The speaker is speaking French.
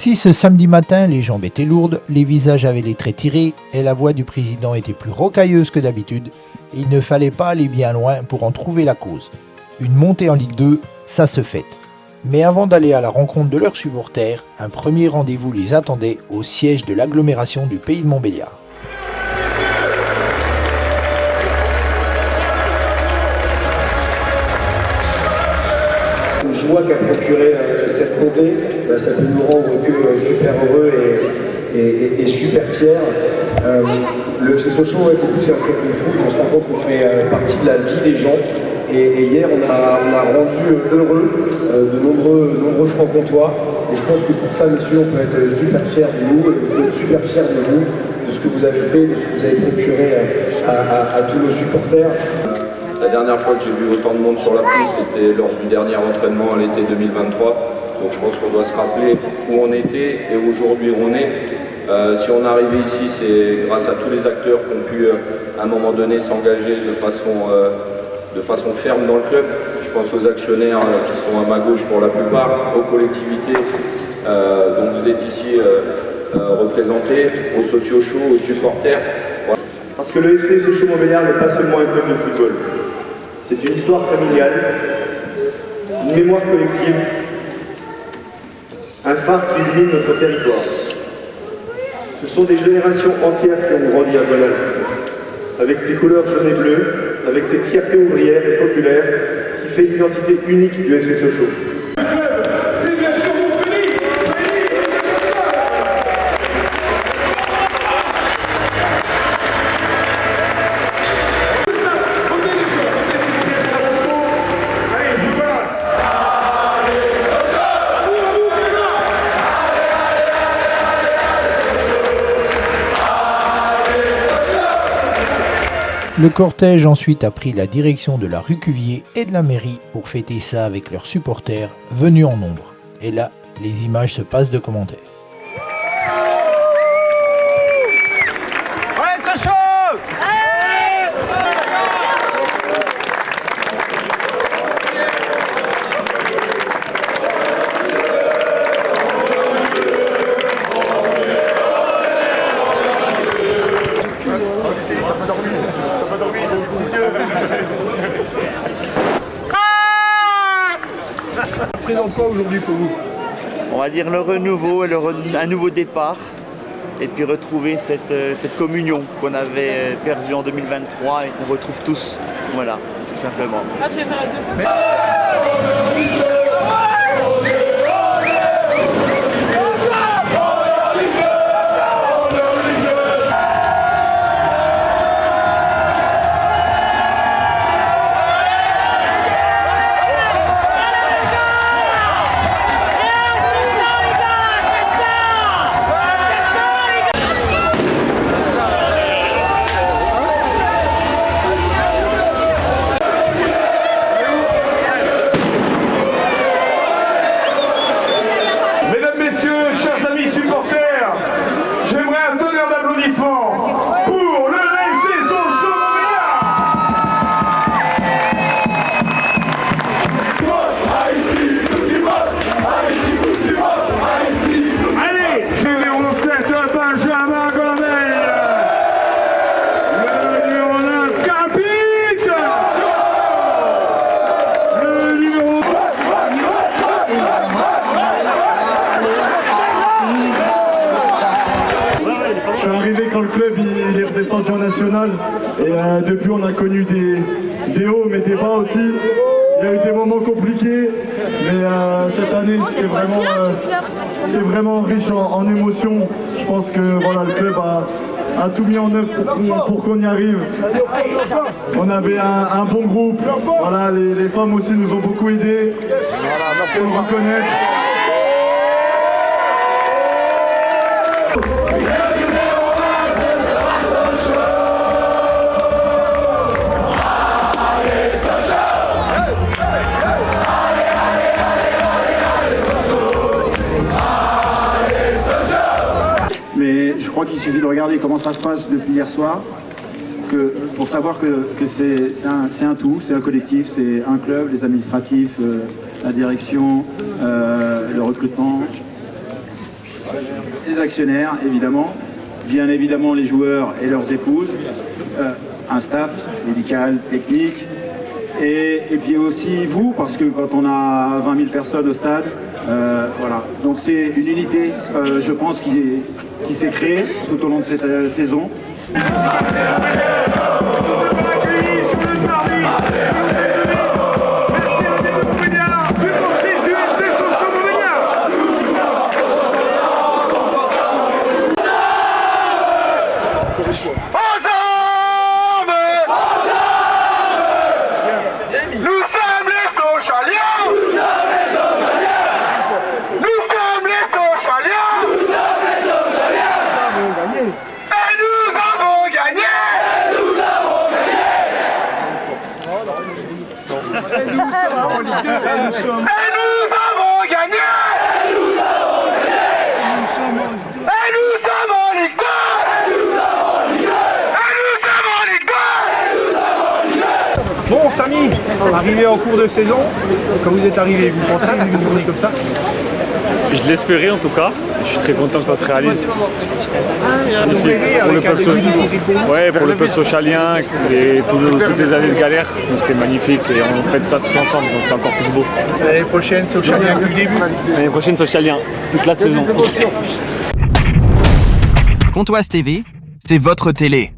Si ce samedi matin, les jambes étaient lourdes, les visages avaient les traits tirés et la voix du président était plus rocailleuse que d'habitude, il ne fallait pas aller bien loin pour en trouver la cause. Une montée en Ligue 2, ça se fête. Mais avant d'aller à la rencontre de leurs supporters, un premier rendez-vous les attendait au siège de l'agglomération du Pays de Montbéliard. Une joie qu'a procuré cette montée, ça peut nous rendre que super heureux et super fiers. Le FC Sochaux, c'est plus un club de foot, on se rend compte qu'on fait partie de la vie des gens. Et hier, on a rendu heureux de nombreux francs-comtois. Et je pense que pour ça, messieurs, on peut être super fiers de nous, et on peut être super fiers de vous, de ce que vous avez fait, de ce que vous avez procuré à tous nos supporters. La dernière fois que j'ai vu autant de monde sur la piste, c'était lors du dernier entraînement à l'été 2023. Donc je pense qu'on doit se rappeler où on était et aujourd'hui où on est. Si on est arrivé ici, c'est grâce à tous les acteurs qui ont pu à un moment donné s'engager de façon ferme dans le club. Je pense aux actionnaires qui sont à ma gauche pour la plupart, aux collectivités dont vous êtes ici représentés, aux socios chauds, aux supporters. Voilà. Parce que le FC Sochaux-Montbéliard n'est pas seulement un club de football. C'est une histoire familiale, une mémoire collective, un phare qui illumine notre territoire. Ce sont des générations entières qui ont grandi à Bonal, avec ses couleurs jaunes et bleues, avec cette fierté ouvrière et populaire qui fait l'identité unique du FC Sochaux. Le cortège ensuite a pris la direction de la rue Cuvier et de la mairie pour fêter ça avec leurs supporters venus en nombre. Et là, les images se passent de commentaires. Ouais, Sochaux! Présente quoi aujourd'hui pour vous? On va dire le renouveau et un nouveau départ. Et puis retrouver cette communion qu'on avait perdue en 2023 et qu'on retrouve tous. Voilà, tout simplement. Pour le FC Sochaux-Montbéliard. Allez, numéro 7, Benjamin Gomel. Le numéro 9, Capite. Le numéro... Je suis arrivé quand le club il est redescendu en national et depuis on a connu des hauts mais des bas aussi. Il y a eu des moments compliqués mais cette année c'était vraiment riche en émotions. Je pense que voilà, le club a tout mis en œuvre pour qu'on y arrive. On avait un bon groupe, voilà, les femmes aussi nous ont beaucoup aidés. Voilà, merci de nous reconnaître. Mais je crois qu'il suffit de regarder comment ça se passe depuis hier soir pour savoir que c'est un tout, c'est un collectif, c'est un club, les administratifs, la direction, le recrutement. les actionnaires, évidemment, bien évidemment les joueurs et leurs épouses, un staff médical, technique, et puis aussi vous, parce que quand on a 20 000 personnes au stade, voilà. Donc c'est une unité, je pense, qui s'est créée tout au long de cette saison. Bon, Samy, arrivé en cours de saison, quand vous êtes arrivé, vous pensez à une journée comme ça? Je l'espérais en tout cas, je suis très content que ça se réalise. Magnifique. Pour le peuple socialien et toutes les années de galère, c'est magnifique et on fait ça tous ensemble, donc c'est encore plus beau. L'année prochaine, socialien depuis le début. L'année prochaine, socialien, toute la saison. Pontoise TV, c'est votre télé.